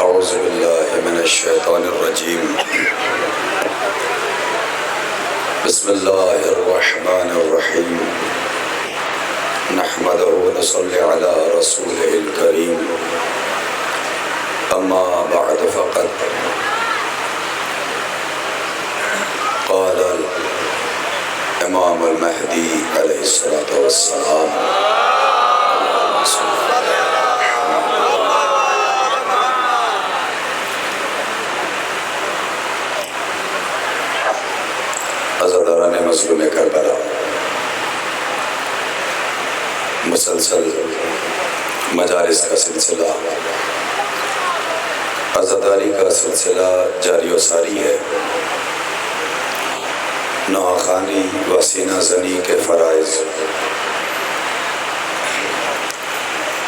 أعوذ بالله من الشيطان الرجيم. بسم الله الرحمن الرحيم. نحمده ونصلي على رسوله الكريم. أما بعد فقد قال الإمام المهدي عليه الصلاة والسلام: عزاداران مظلوم کربلا، مسلسل مجالس کا سلسلہ، عزاداری کا سلسلہ جاری و ساری ہے۔ نواخوانی و سینہ زنی کے فرائض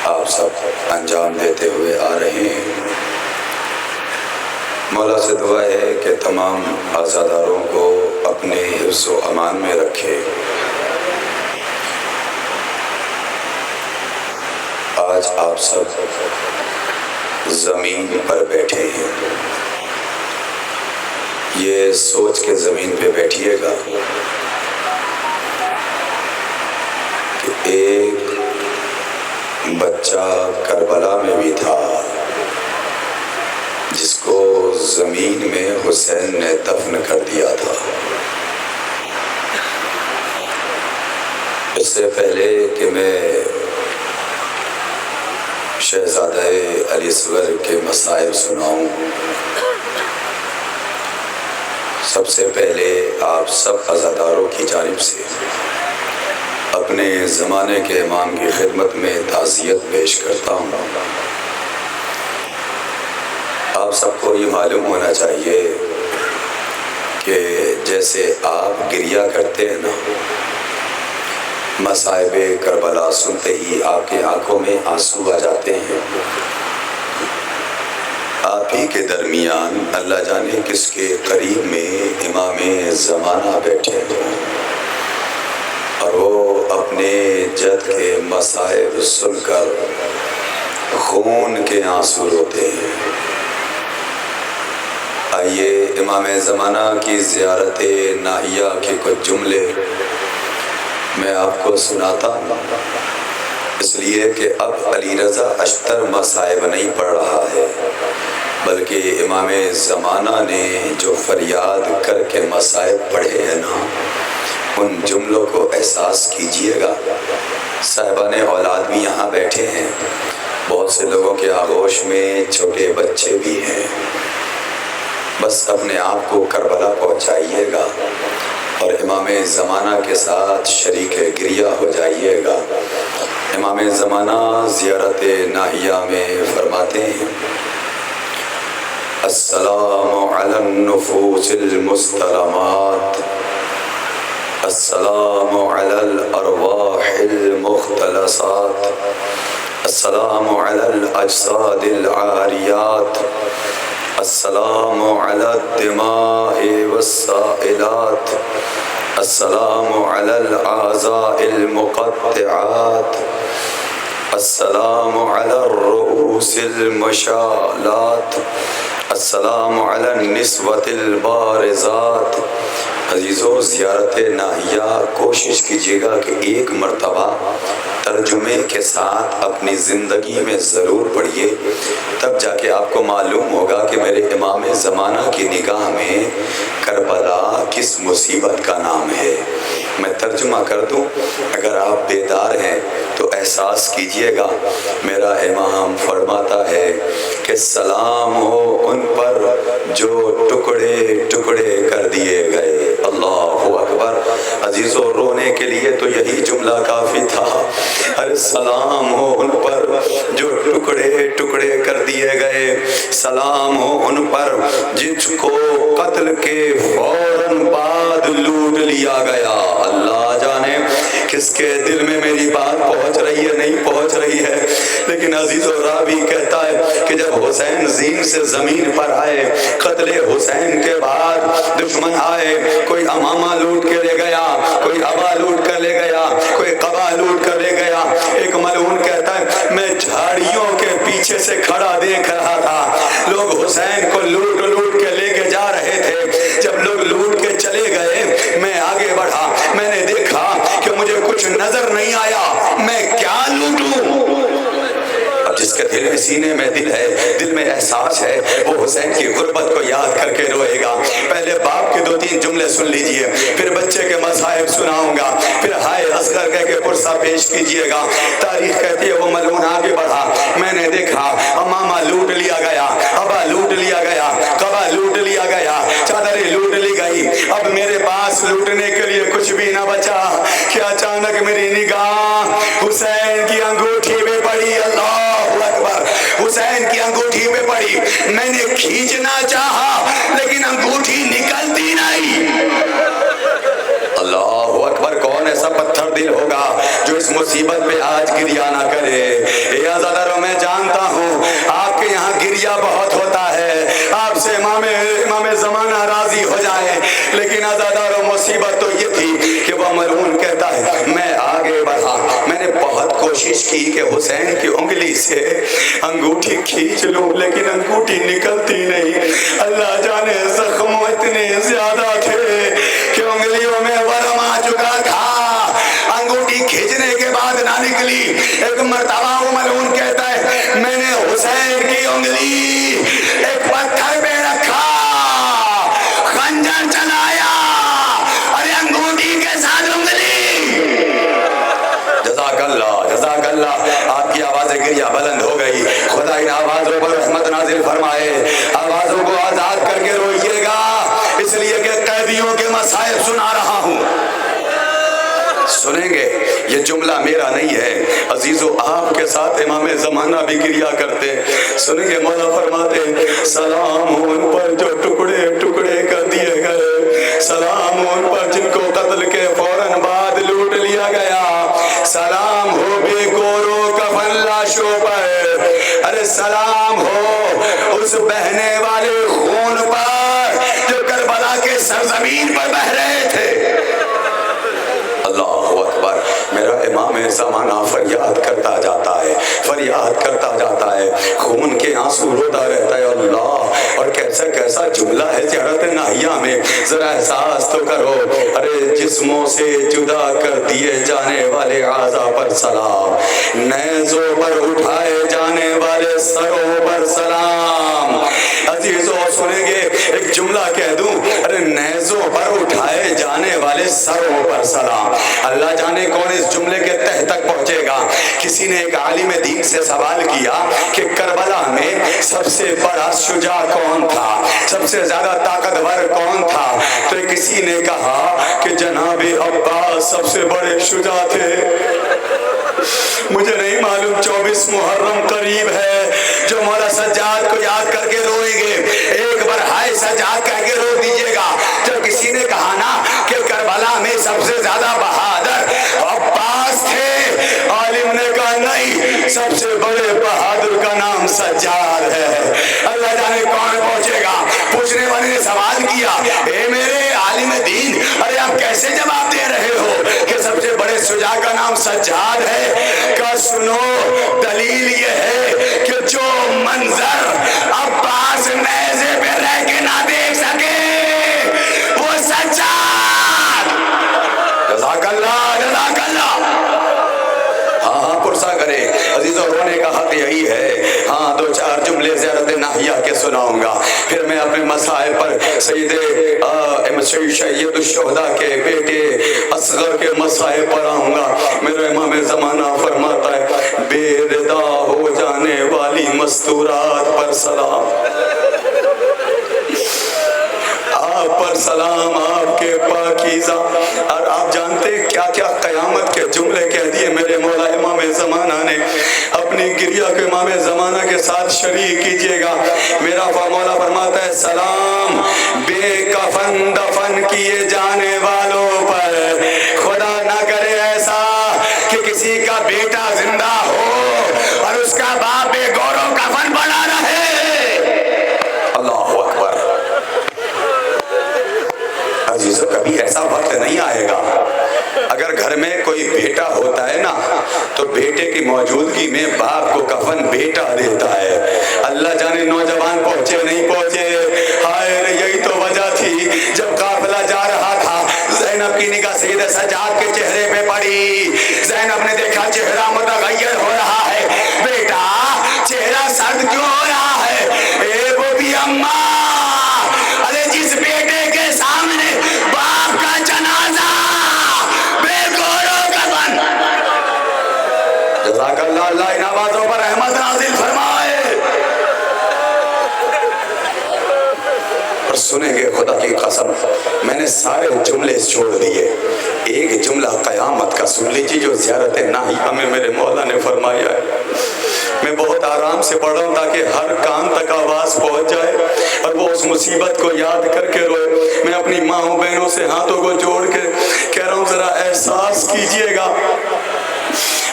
آپ سب انجام دیتے ہوئے آ رہے ہیں۔ مولا سے دعا ہے کہ تمام عزاداروں کو اپنے حفظ و امان میں رکھے۔ آج آپ سب زمین پر بیٹھے ہیں، یہ سوچ کے زمین پہ بیٹھیے گا کہ ایک بچہ کربلا میں بھی تھا جس کو زمین میں حسین نے دفن کر دیا تھا۔ اس سے پہلے کہ میں شہزادہ علی اصغر کے مصائب سناؤں، سب سے پہلے آپ سب عزاداروں کی جانب سے اپنے زمانے کے امام کی خدمت میں تعزیت پیش کرتا ہوں۔ آپ سب کو یہ معلوم ہونا چاہیے کہ جیسے آپ گریہ کرتے ہیں نا، مصائب کربلا سنتے ہی آپ کی آنکھوں میں آنسو آ جاتے ہیں۔ آپ ہی کے درمیان اللہ جانے کس کے قریب میں امام زمانہ بیٹھے ہیں اور وہ اپنے جد کے مصائب سن کر خون کے آنسو روتے ہیں۔ آئیے امام زمانہ کی زیارت ناہیہ کے کچھ جملے میں آپ کو سناتا ہوں، اس لیے کہ اب علی رضا اشتر مصائب نہیں پڑھ رہا ہے، بلکہ امام زمانہ نے جو فریاد کر کے مصائب پڑھے ہیں نا، ان جملوں کو احساس کیجئے گا۔ صاحبان اولاد بھی یہاں بیٹھے ہیں، بہت سے لوگوں کے آغوش میں چھوٹے بچے بھی ہیں۔ بس اپنے آپ کو کربلا پہنچائیے گا اور امام زمانہ کے ساتھ شریک گریہ ہو جائیے گا۔ امام زمانہ زیارت ناہیہ میں فرماتے ہیں: السلام علی النفوس المستلمات، السلام علی الارواح المختلسات، السلام علی الاجساد العاریات، السلام علی الدماء والسائلات، السلام علی الاعضاء المقطعات، السلام علی الرؤوس المشالات، السلام علی النسوة البارزات۔ عزیزو، زیارت ناہیہ کوشش کیجیے گا کہ ایک مرتبہ ترجمے کے ساتھ اپنی زندگی میں ضرور پڑھیے، تب جا کے آپ کو معلوم ہوگا کہ میرے امام زمانہ کی نگاہ میں کربلا کس مصیبت کا نام ہے۔ میں ترجمہ کر دوں، اگر آپ بیدار ہیں تو احساس کیجئے گا۔ میرا امام فرماتا ہے کہ سلام ہو ان پر جو ٹکڑے ٹکڑے کر دیے گئے۔ اللہ اکبر۔ عزیزو، رونے کے لیے تو یہی جملہ کافی تھا۔ ارے سلام ہو ان پر جو ٹکڑے ٹکڑے کر دیے گئے، سلام ہو ان پر جن کو قتل کے فوراً بعد لوٹ لیا گیا۔ اللہ جانے کس کے دل میں میری بات پہنچ رہی ہے، نہیں پہنچ رہی ہے، لیکن عزیز و راوی کہتا ہے کہ جب حسین زین سے زمین پر آئے، قتل حسین کے بعد دشمن آئے، کوئی امامہ لوٹ کے لے گیا، کوئی ابا لوٹ کر لے گیا، کوئی قبا لوٹ کر لے گیا۔ ایک ملعون کہتا ہے میں جھاڑیوں کے پیچھے سے کھڑا دیکھ رہا تھا، لوگ حسین کو لوٹ لوٹ کے لے کے جا رہے تھے، جب لوگ لوٹ کے چلے گئے میں آگے بڑھا، میں نے دیکھا کہ مجھے کچھ نظر نہیں آیا، میں کیا لوٹوں؟ اب جس کے دل میں سینے میں دل ہے، دل میں احساس ہے، وہ حسین کی غربت کو یاد کر کے روئے گا۔ پہلے باپ کے 2-3 جملے سن لیجئے، پھر بچے کے مصائب سناؤں گا، پھر ہائے اصغر کہہ کے پرسہ پیش کیجئے گا۔ تاریخ کہتی ہے وہ ملعون آگے بڑھا، میں نے دیکھا امامہ لوٹ لیا گیا، ابا لوٹ لیا گیا، قبا لوٹ لیا گیا، چادریں لوٹ لی گئی، اب میرے پاس لوٹنے کے لیے کچھ بھی نہ بچا کہ اچانک میری نگاہ حسین کی انگوٹھی پہ پڑی۔ اللہ اکبر، حسین کی انگوٹھی پہ پڑی، میں نے کھینچنا چاہا لیکن انگوٹھی نکلتی نہیں۔ اللہ اکبر، کون ایسا پتھر دل ہوگا جو اس مصیبت پہ آج گریہ نہ کرے؟ اے عزادارو، میں جانتا ہوں آپ کے یہاں گریہ بہت ہوتا ہے، آپ سے امام زمانہ راضی ہو جائے، لیکن عزادارو مصیبت تو یہ تھی کہ وہ ملعون کہتا ہے میں آگے بڑھا، میں نے بہت کوشش کی کہ حسین کی انگلی سے انگوٹھی کھینچ لوں لیکن انگوٹھی نکلتی نہیں۔ اللہ جانے زخم اتنے زیادہ تھے کہ انگلیوں میں ورم آ چکا تھا، انگوٹھی کھینچنے کے بعد نہ نکلی۔ ایک مرتبہ وہ ملعون کہتا ہے میں نے حسین کی انگلی ایک پتھر پہ رکھا، خنجر چلایا، اور انگوٹھی کے ساتھ انگلی۔ جزاک اللہ، جزاک اللہ، آپ کی آواز گریہ بلند ہو گئی، خدا ان آوازوں پر رحمت نازل فرمائے، آوازوں کو آزاد کر کے روئیے گا، اس لیے کہ قیدیوں کے مصائب سنا رہا ہوں۔ سنیں گے، یہ جملہ میرا نہیں ہے عزیزو، آپ کے ساتھ امام زمانہ بھی گریہ کرتے۔ سنیں گے، مولا فرماتے سلام ہو ان پر جو ٹکڑے ٹکڑے کر دیے گئے، سلام ہو ان پر جن کو قتل کے فوراً بعد لوٹ لیا گیا، سلام ہو بے گورو کفن لاشوں پر، ارے سلام ہو اس بہنے والے خون پر جو کربلا کے سرزمین پر بہ رہے تھے۔ اللہ اکبر، میرا امام زمانہ فریاد کرتا جاتا ہے، فریاد کرتا جاتا ہے، خون کے آنسو روتا رہتا ہے۔ اللہ، اور کیسا کیسا جملہ ہے زیارت ناہیہ میں، ذرا احساس تو کرو، ارے جسموں سے جدا کر دیے جانے والے اعضاء پر سلام، نیزوں پر اٹھائے جانے والے سروں پر سلام۔ عزیزوں سنیں گے، ایک جملہ کہہ دوں، ارے نیزوں پر اٹھائے جانے والے سروں پر سلام۔ اللہ جانے کون اس جملے کے تہ تک پہنچے گا۔ کسی نے ایک عالم دین سے سوال کیا کہ کربلا میں سب سے بڑا شجاع کون تھا، سب سے زیادہ طاقتور کون تھا؟ تو کسی نے کہا کہ جناب عباس سب سے بڑے شجاع تھے۔ مجھے نہیں معلوم 24 محرم قریب ہے جو مولا سجاد کو یاد کر کے روئیں گے، ایک بار ہائے سجاد کہہ کے رو دیجئے گا۔ جب کسی نے کہا نا کہ کربلا میں سب سے زیادہ بہادر عباس تھے، عالم نے کہا نہیں، سب سے بڑے بہادر کا نام سجاد ہے۔ اللہ جانے کون پہنچے گا۔ پوچھنے والے نے سوال کیا، اے میرے عالم دین، ارے آپ کیسے جواب دے رہے ہو کہ سب سے بڑے شجاع کا نام سجاد ہے؟ کہ سنو، دلیل یہ ہے کہ جو منظر عباس نیزے پہ رہ کے نہ دیکھ سکے وہ سجاد۔ جزاک اللہ، جزاک اللہ۔ ہاں پرسہ کرے عزیزوں، رونے کا حق یہی ہے۔ ہاں 2-4 جملے زیارت ناہیہ کے سناؤں گا، پھر میں اپنے مسائل پر سید الشہداء کے بیٹے اصغر کے مسائل پر آؤں گا۔ میرا امام زمانہ فرماتا ہے بے ردا ہو جانے والی مستورات پر سلام، آپ پر سلام، آپ کے پاکیزہ۔ اور آپ جانتے کیا کیا قیامت کے جملے کہہ دیے میرے مولا امام زمانہ نے۔ اپنی گریہ کے امام زمانہ کے ساتھ شریک کیجئے گا۔ میرا مولا فرماتا ہے سلام بے کفن دفن کیے جانے والوں پر، خدا نہ کرے ایسا کہ کسی کا بیٹا زندہ ہو اور اس کا باپ بے گورو کفن بنا رہے۔ اللہ اکبر۔ عزیزو، کبھی ایسا وقت نہیں آئے گا، اگر گھر میں کوئی بیٹا ہوتا ہے نا تو بیٹے کی موجودگی میں باپ کو کفن بیٹا دیتا ہے۔ اللہ جانے نوجوان پہنچے سجاد کے چہرے پہ پڑی. زینب نے دیکھا چہرہ متغیر ہو رہا ہے. بیٹا چہرہ سرد کیوں ہو رہا ہے؟ اے وہ بھی اماں، ارے جس بیٹے کے سامنے باپ کا جنازہ بے گورو کفن. جزاک اللہ، اللہ ان آوازوں پر رحمت نازل فرمائے. اور سنیں گے خدا کی قسم، میں نے سارے جملے چھوڑ دیے، ایک جملہ قیامت کا سن لیجیے جو زیارت ناہیہ میں میرے مولا نے فرمایا ہے. میں بہت آرام سے پڑھ رہا ہوں تاکہ ہر کان تک آواز پہنچ جائے اور وہ اس مصیبت کو یاد کر کے روئے. میں اپنی ماں بہنوں سے ہاتھوں کو جوڑ کے کہہ رہا ہوں ذرا احساس کیجئے گا.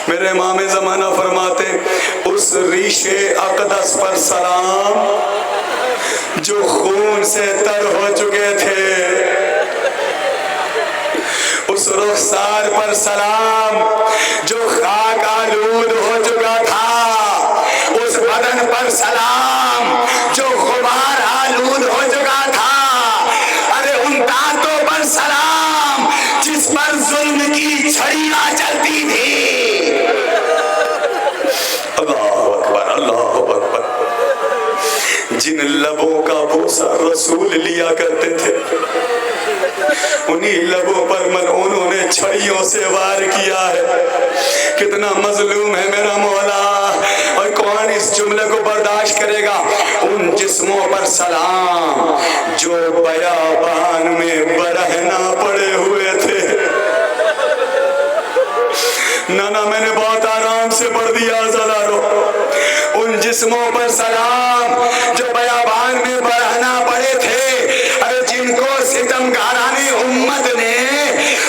میرے امام زمانہ فرماتے اس ریش اقدس پر سلام جو خون سے تر ہو چکے تھے، اس رخسار پر سلام جو خاک آلود ہو چکا تھا، اس بدن پر سلام جو غبار آلود ہو چکا تھا، ارے ان دانتوں پر سلام جس پر ظلم کی چھڑیاں چلتی تھی. اللہ اکبر، اللہ اکبر. جن لبوں کا بوسہ رسول لیا کرتے تھے انہی لبوں پر ملعونوں نے چھڑیوں سے وار کیا ہے. کتنا مظلوم ہے میرا مولا، اور کون اس جملے کو برداشت کرے گا؟ ان جسموں پر سلام جو بیابان میں برہنا پڑے ہوئے تھے. نانا میں نے بہت آرام سے پڑھ دیا زلارو. ان جسموں پر سلام جو بیابان میں برہنا پڑے تھے، ارے جن کو ستمگاران امت نے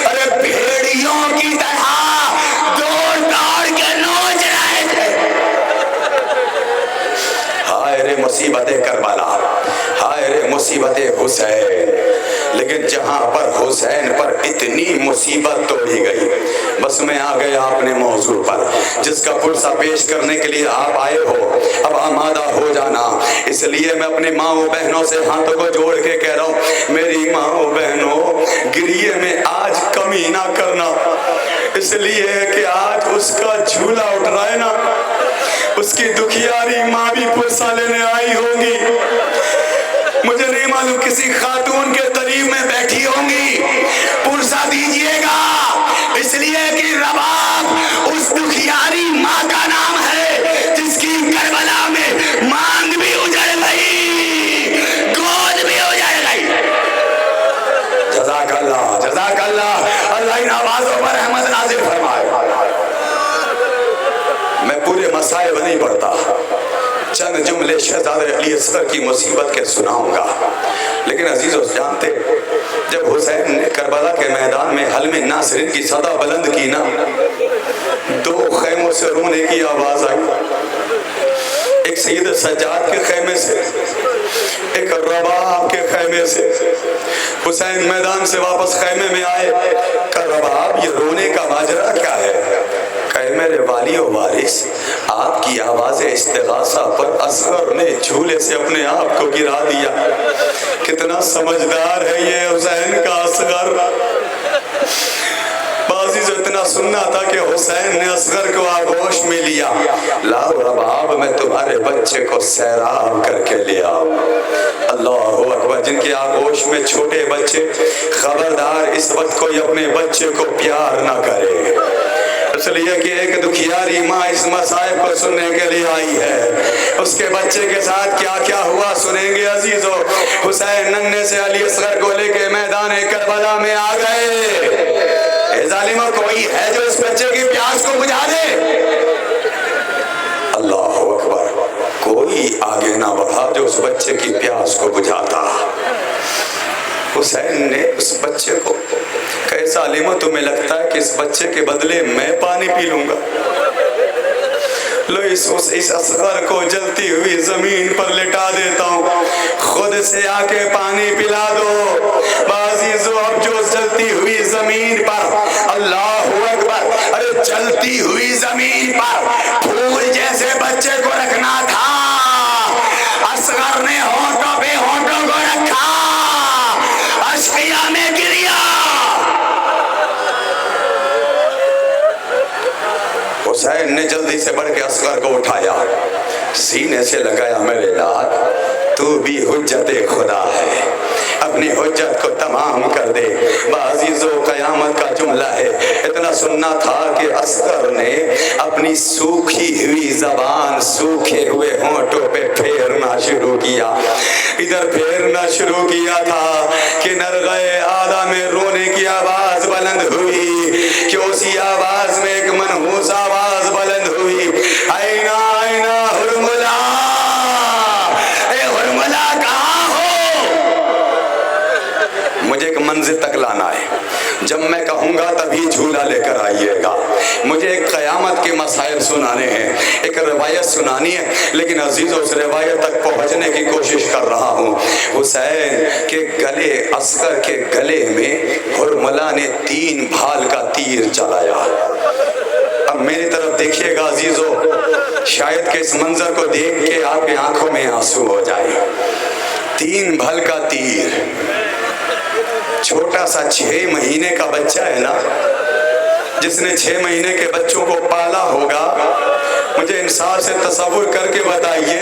ارے بھیڑیوں کی طرح دوڑ دوڑ کے نوچ رہے تھے. ہائے رے مصیبت کربلا، ہائے رے مصیبت حسین. لیکن جہاں پر حسین پر اتنی مصیبت توڑی گئی، بس میں آ گیا اپنے موضوع پر جس کا پرسہ پیش کرنے کے لیے آپ آئے ہو. اب آمادہ ہو جانا. اس لیے میں اپنی ماں و بہنوں سے ہاتھوں کو جوڑ کے کہہ رہا ہوں، میری ماں و بہنوں گریے میں آج کمی نہ کرنا، اس لیے کہ آج اس کا جھولا اٹھ رہا ہے نا. اس کی دکھیاری ماں بھی پرسہ لینے آئی ہوگی. مجھے نہیں معلوم کسی خاتون کے قریب میں بیٹھی ہوں گی. پرسہ دیجئے گا، اس لیے کہ رباب اس دکھیاری ماں کا نام ہے جس کی کربلا میں مانگ بھی اجڑ گئی، گود بھی اجڑ گئی. جزاک اللہ، جزاک اللہ، اللہ ان آوازوں پر رحمت نازل فرمائے. میں پورے مسائل نہیں پڑھتا، چند جملے شہزادہ علی اصغر کی مصیبت کے سناؤں گا. لیکن عزیزو جانتے جب حسین نے کربلا کے میدان میں حلم ناصرین کی صدا بلند کی نا، دو خیموں سے رونے کی آواز آئی. ایک سید سجاد کے خیمے سے، ایک رباب کے خیمے سے. حسین میدان سے واپس خیمے میں آئے. کہ رباب یہ رونے کا ماجرا کیا ہے؟ کہ میرے والی و وارث آپ کی آواز استغاثہ پر اصغر نے جھولے سے اپنے آپ کو گرا دیا. کتنا سمجھدار ہے یہ حسین کا اصغر. بازی جو اتنا سننا تھا کہ حسین نے اصغر کو آغوش میں لیا. لاؤ رباب میں تمہارے بچے کو سیراب کر کے لیا. اللہ اکبر. جن کے آغوش میں چھوٹے بچے، خبردار اس وقت کوئی اپنے بچے کو پیار نہ کرے، اس لیے کہ ایک دکھیاری ماں اس مصائب کو سننے کے لیے آئی ہے. اس کے بچے کے ساتھ کیا کیا ہوا سنیں گے عزیزو. حسین ننھے سے علی اصغر کو لے کے میدان کربلا میں آ گئے. اے ظالموں، کوئی ہے جو اس بچے کی پیاس کو بجھا دے؟ اللہ اکبر. کوئی آگے نہ بڑھا جو اس بچے کی پیاس کو بجھاتا. حسین نے اس بچے کو کہ ظالموں تمہیں لگتا ہے کہ اس بچے کے بدلے میں پانی پی لوں گا؟ لو اس اصغر کو جلتی ہوئی زمین پر لٹا دیتا ہوں، خود سے آ کے پانی پلا دو. بازیزو اب جو جلتی ہوئی زمین پر، اللہ اکبر، ارے جلتی ہوئی زمین پر پھول جیسے بچے کو رکھنا تھا، اصغر نے ہونٹوں پہ ہونٹوں کو رکھا، اشقیہ میں گریا. سینے سے لگایا میرے لال تو بھی حجت خدا ہے، اپنی حجت کو تمام کر دے۔ بعزیز و قیامت کا جملہ ہے، اتنا سننا تھا کہ اصغر نے اپنی سوکھی ہوئی زبان سوکھے ہوئے ہونٹوں پہ پھیرنا شروع کیا، ادھر پھیرنا شروع کیا تھا کہ نرغے آدھا میں رونے کی آواز بلند ہوئی، کہ اسی آواز میں ایک منحوس آواز بلند ہوئی، آئینہ آئینہ حرملہ، اے حرملہ کہاں ہو؟ مجھے ایک منزل تک لانا ہے، جب میں کہوں گا تبھی جھولا لے کر آئیے گا۔ مجھے ایک قیامت کے مسائل سنانے ہیں، ایک روایت سنانی ہے، لیکن عزیزوں اس روایت تک پہنچنے کی کوشش کر رہا ہوں۔ حسین کے گلے، اصغر کے گلے میں حرملہ نے 3 بھال کا تیر چلایا۔ اب میری طرف دیکھیے گا عزیزوں، شاید کہ اس منظر کو دیکھ کے آپ کی آنکھوں میں آنسو ہو جائے۔ 3 بھل کا تیر، چھوٹا سا 6 مہینے کا بچہ ہے نا، جس نے 6 مہینے کے بچوں کو پالا ہوگا، مجھے انصاف سے تصور کر کے بتائیے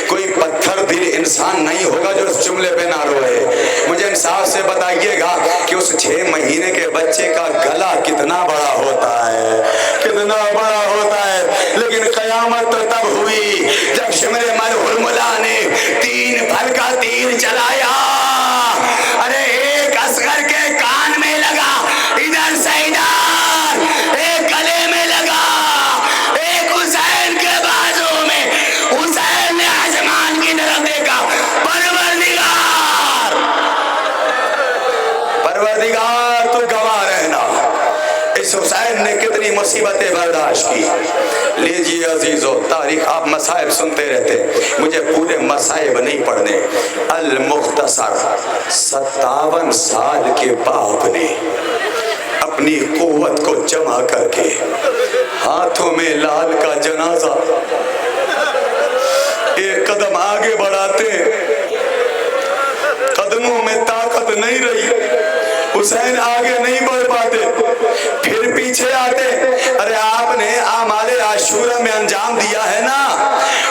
کوئی پتھر دل انسان نہیں ہوگا جو اس جملے پہ نہ روئے۔ مجھے انصاف سے بتائیے گا کہ اس 6 مہینے کے بچے کا گلا کتنا بڑا ہوتا ہے، کتنا بڑا ہوتا ہے۔ لیکن قیامت تو تب ہوئی جب شمر مر حرملہ نے 3 بھل کا تیر چلایا۔ ارے ایک اصغر کے کان میں لگا، ادھر سے ادھر، ایک گلے میں لگا، ایک حسین کے بازو میں۔ حسین نے آسمان کی طرف دیکھا، پروردگار، پروردگار تو گواہ رہنا اس حسین نے کتنی مصیبتیں برداشت کی۔ لیجیے عزیزو، تاریخ آپ مصائب سنتے رہتے، مجھے پورے مصائب نہیں پڑھنے۔ المختصر 57 سال کے باپ نے اپنی قوت کو جمع کر کے ہاتھوں میں لال کا جنازہ ایک قدم آگے بڑھاتے، قدموں میں طاقت نہیں رہی، حسین آگے نہیں بڑھ پاتے، پھر پیچھے آتے۔ ارے آپ نے اعمال عاشورہ میں انجام دیا ہے نا۔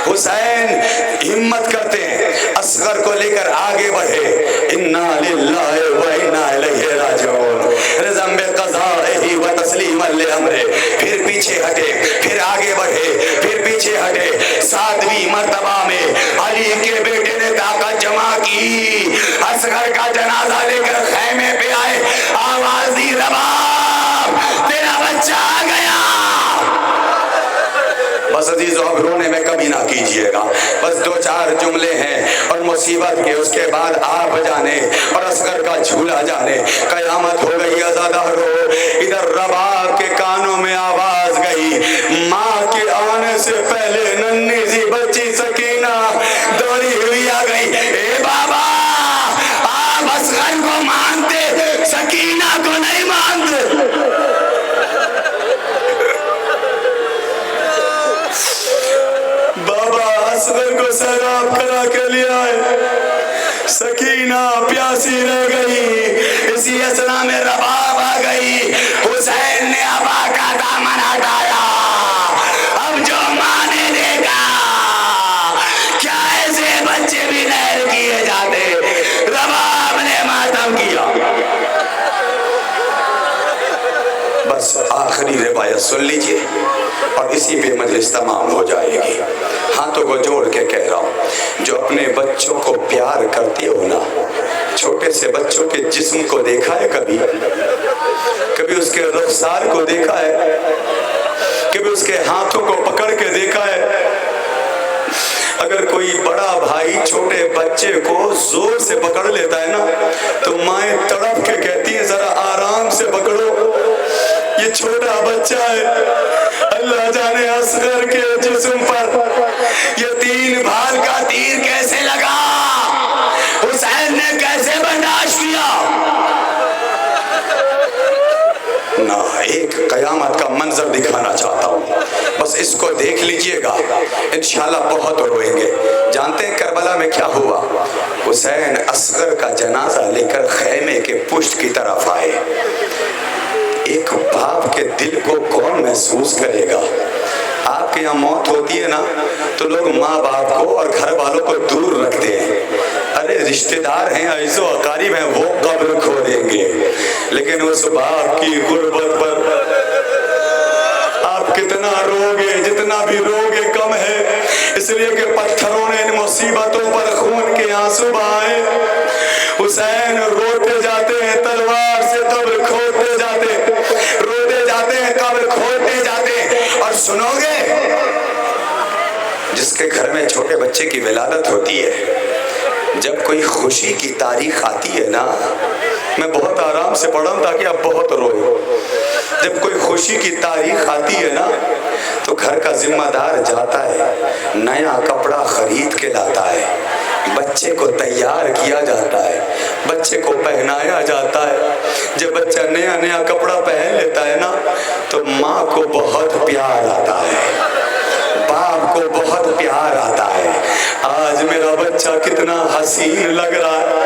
حسین ہمت کرتے ہیں، اصغر کو لے کر آگے بڑھے، انا للہ و انا الیہ راجعون، رضا بقضائہ و تسلیما لامرہ۔ پھر پیچھے ہٹے، پھر آگے بڑھے، پھر پیچھے ہٹے۔ 7ویں مرتبہ میں علی کے بیٹے نے طاقت جمع کی، اصغر کا جنازہ لے کر خیمے پہ آئے، آواز دی، رباب تیرا بچہ آ گیا۔ بس عزیزو اب رونے میں کبھی نہ کیجئے گا، بس 2-4 جملے ہیں اور مصیبت کے، اس کے بعد آپ جانے اور اصغر کا جھولا جانے۔ قیامت ہو گئی عزادارو، ادھر رباب کے کانوں میں آواز گئی، ماں کے آنے سے پہلے ننھی سی بچی سکینہ دوڑی ہوئی آ گئی، اے بابا آپ اصغر کو مانتے، سکینہ کو نہیں مانتے۔ بابا اصغر کو سیراب کرا کے لے آئے، سکینہ پیاسی رہ گئی، اسی اسنا میں رباب آ گئی۔ حسین نے ابا کا دامن ہٹایا، اب جو ماں نے دیکھا، کیا ایسے بچے بھی نہر کیے جاتے؟ رباب نے ماتم کیا۔ بس آخری روایت سن لیجئے اور اسی پہ مجلس تمام ہو جائے گی۔ ہاتھوں کو جوڑ کے کہہ رہا ہوں، جو اپنے بچوں کو پیار کرتے ہو نا، چھوٹے سے بچوں کے جسم کو دیکھا ہے کبھی؟ کبھی اس کے رخسار کو دیکھا ہے؟ کبھی اس کے ہاتھوں کو پکڑ کے دیکھا ہے؟ اگر کوئی بڑا بھائی چھوٹے بچے کو زور سے پکڑ لیتا ہے نا، تو مائیں تڑپ کے کہتی ہیں ذرا آرام سے پکڑو، یہ چھوٹا بچہ ہے۔ اللہ جانے اصغر کے جسم پر یہ 3 بھال کا تیر کیسے لگا، حسین نے کیسے برداشت کیا۔ نہ ایک قیامت کا منظر دکھانا چاہتا ہوں، بس اس کو دیکھ لیجئے گا، انشاءاللہ بہت روئیں گے۔ جانتے ہیں کربلا میں کیا ہوا؟ حسین اصغر کا جنازہ لے کر خیمے کے پشت کی طرف آئے۔ ایک باپ کے دل کو کون محسوس کرے گا آپ کے یہاں موت ہوتی ہے نا تو لوگ ماں باپ کو اور گھر والوں کو دور رکھتے ہیں. ارے رشتہ دار ہیں، عزیز و اقارب ہیں، وہ قبر کھو دیں گے، لیکن اس باپ کی غربت پر آپ کتنا روگے، جتنا بھی روگے کم ہے. اس لیے کہ پتھروں نے ان مصیبتوں پر خون کے آنسو بہائے. حسین روتے جاتے ہیں تلوار سے، قبر کھودتے جاتے، روتے جاتے ہیں، قبر کھودتے جاتے. اور سنو گے، جس کے گھر میں چھوٹے بچے کی ولادت ہوتی ہے، جب کوئی خوشی کی تاریخ آتی ہے نا، میں بہت آرام سے پڑھا ہوں تاکہ آپ بہت روئے. جب کوئی خوشی کی تاریخ آتی ہے نا تو گھر کا ذمہ دار جاتا ہے، نیا کپڑا خرید کے لاتا ہے، بچے کو تیار کیا جاتا ہے، بچے کو پہنایا جاتا ہے. جب بچہ نیا نیا کپڑا پہن لیتا ہے نا تو ماں کو بہت پیار آتا ہے، باپ کو بہت پیار آتا ہے. آج میرا بچہ کتنا حسین لگ رہا ہے.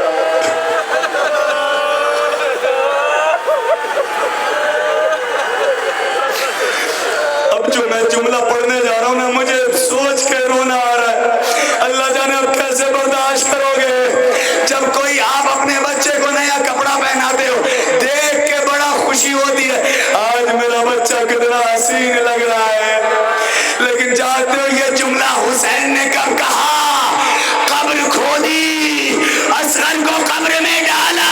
اب جو میں جملہ پڑھنے جا رہا ہوں نا، مجھے سوچ کے رونا آ رہا ہے. اللہ جانے اب کیسے برداشت کرو گے جب کوئی آپ اپنے بچے کو نیا کپڑا پہناتے ہو، دیکھ کے بڑا خوشی ہوتی ہے. آج میرا بچہ کتنا حسین لگ رہا ہے. لیکن جانتے ہو یہ جملہ حسین نے کب کہا؟ قبر کھودی، اصغر کو قبر میں ڈالا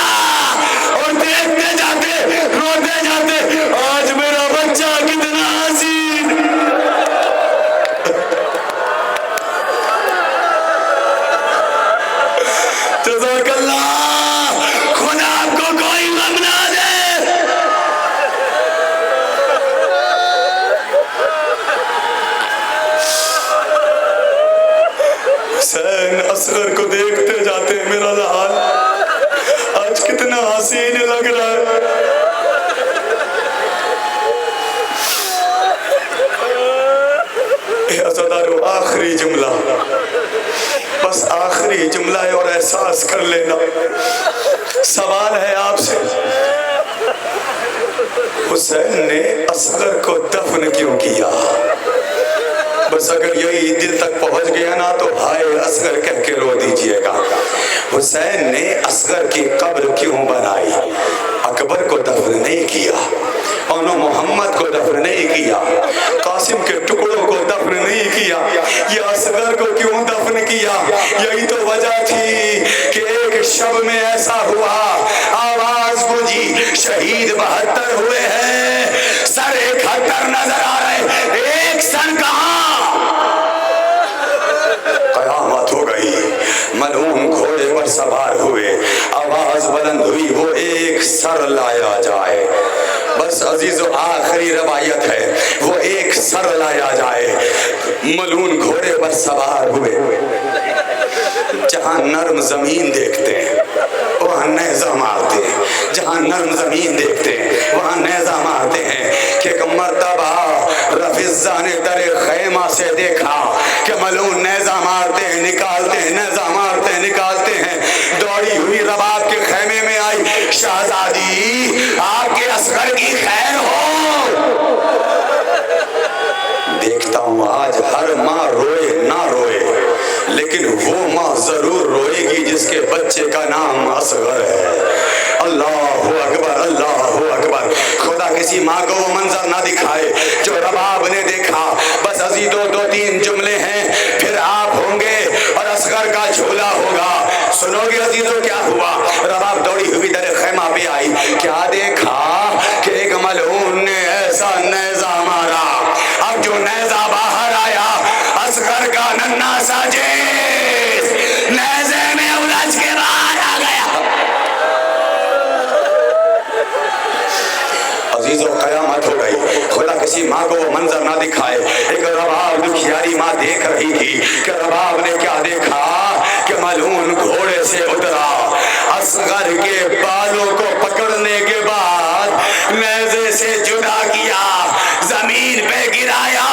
اور دیکھتے جاتے، روتے جاتے، آج میرا بچہ کتنا حسین. جزاک اللہ، خدا آپ کو کوئی غم نہ دے. حسین اصغر کو دیکھتے جاتے ہیں، میرا لحاظ آج کتنا حسین لگ رہا ہے. اے عزادارو، آخری جملہ، بس آخری جملہ ہے اور احساس کر لینا. سوال ہے آپ سے، حسین نے اصغر کو دفن کیوں کیا؟ بس اگر یہی دل تک پہنچ گیا نا تو ہائے اصغر کہہ کے رو دیجئے گا. حسین نے اصغر کی قبر کیوں بنائی؟ اکبر کو دفن نہیں کیا، اونو محمد کو دفن نہیں کیا، قاسم کے ٹکڑوں کو دفن نہیں کیا، یہ اصغر کو کیوں دفن کیا؟ یہی تو وجہ تھی کہ ایک شب میں ایسا ہوا، آواز گونجی، شہید 72 ہوئے ہیں، سر 71 نظر آ رہے، ایک سر کہاں؟ قیامت ہو گئی، ملعون گھوڑے پر سوار ہوئے، آواز بلند ہوئی، وہ ایک سر لایا جائے. بس عزیزو آخری روایت ہے، وہ ایک سر لایا جائے. ملعون گھوڑے پر سوار ہوئے، جہاں نرم زمین دیکھتے ہیں وہاں نیزہ مارتے ہیں، جہاں نرم زمین دیکھتے ہیں وہاں نیزہ مارتے ہیں. کہ ایک مرتبہ رفیزہ نے در خیمہ سے دیکھا کہ ملعون نیزہ مارتے ہیں، نکالتے ہیں، نیزہ مارتے ہیں، نکالتے ہیں. دوڑی ہوئی رباب کے خیمے میں آئی، شہزادی آپ کے اصغر کی خیر ہو. دیکھتا ہوں آج ہر ماں روئے نہ روئے، لیکن وہ ماں ضرور روئے گی جس کے بچے کا نام اصغر ہے. اللہ اکبر، اللہ اکبر. خدا کسی ماں کو وہ منظر نہ دکھائے جو رباب نے دیکھا. بس عزیزو 2-3 جملے ہیں، پھر آپ ہوں گے اور اصغر کا جھولا ہوگا. سنو گے عزیزو کیا ہوا؟ رباب دوڑی ہوئی در خیمہ پہ آئی، کیا دیکھا کہ ایک ملعون نے ایسا نیزہ مارا. اب جو نیزہ باہر آیا، اصغر کا ننھا سا جسم نیزے میں الجھ کے باہر آ گیا. عزیزو قیامت ہو گئی. خدا کسی ماں کو وہ منظر نہ دکھائے. ایک رباب دکھیاری ماں دیکھ رہی تھی کہ رباب نے کیا دیکھا کہ ملعون گھوڑے سے اترا، اصغر کے بالوں کو پکڑنے کے بعد نیزے سے جدا کیا، زمین پہ گرایا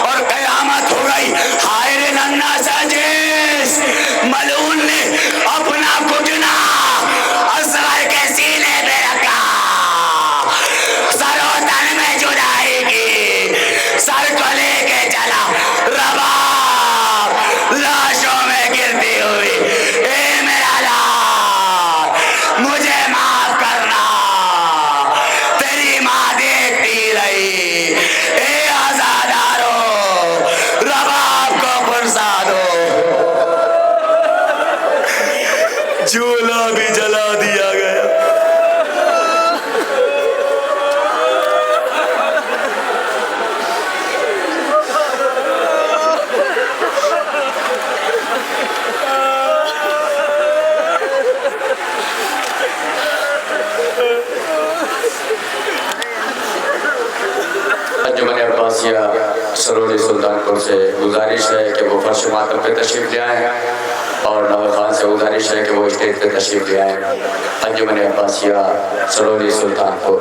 اور قیامت ہو گئی. ہائے رے ننھا سا جسم، ملعون نے اپنا گھٹنا اصغر کے سینے پہ رکھا. سر و تن میں جدائی کی، سر کو لے کا بھی جلا دیا گیا۔ انجمن عباسیہ سرور سلطانپور سے گزارش ہے کہ وہ فرش ماتم پہ تشریف لے آئیں، اور نوے خان سے گزارش ہے کہ وہ اسٹیج پہ تشریف لے آئیں۔ انجمن عباسیہ سرور سلطانپور۔